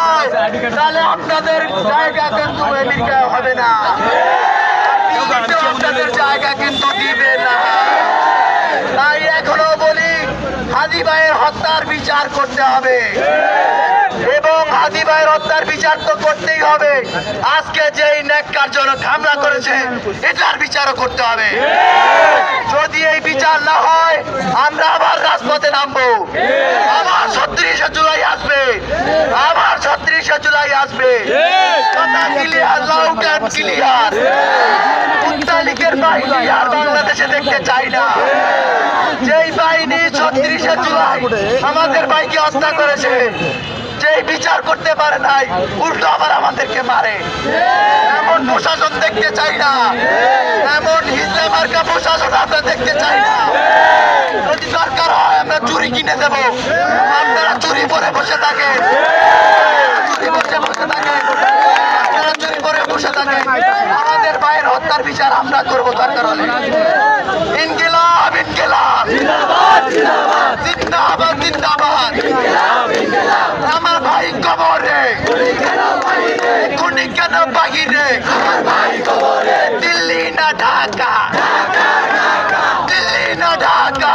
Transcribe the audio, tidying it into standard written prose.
হয় তাহলে আপনাদের জায়গা কিন্তু আমেরিকায় হবে না, আপনাদের জায়গা কিন্তু দিবে না। তাই এখনো বলি হাদি ভাইয়ের হত্যার বিচার করতে হবে এবং হাদি ভাইয়ের হত্যার বিচার তো করতেই হবে। আজকে যেই ন্যাক্কারজনক হামলা করেছে এটার বিচারও করতে হবে। যদি এই বিচার না হয় আমরা আবার রাজপথে নামবো। আবার 36শে জুলাই আসবে, আবার 36শে জুলাই আসবে। কথা ক্লিয়ার, লাউড এন্ড ক্লিয়ার। মুত্তালিকের বাহিনী আর বাংলাদেশে দেখতে চাই না। যেই বাহিনী 36শে জুলাই আমাদের ভাইকে হত্যা করেছে, যেই বিচার করতে পারে নাই, উল্টো আবার আমাদেরকে মারে, এমন প্রশাসন দেখতে চাই না। এমন হিজলা মার্কা প্রশাসন আমরা দেখতে চাই না। যদি দরকার হয় আমরা চুরি কিনে দেবো, আপনারা চুরি করে বসে থাকেন, চুরি করে বসে থাকেন, আপনারা চুরি করে বসে থাকেন। আমাদের ভাইয়ের হত্যার বিচার আমরা করবো দরকার হলে। ইনকিলাব ইনকিলাব জিন্দাবাদ জিন্দাবাদ। আমার ভাই কবরে, খুনি কেন বাহিরে, দিল্লি না ঢাকা, দিল্লি না ঢাকা।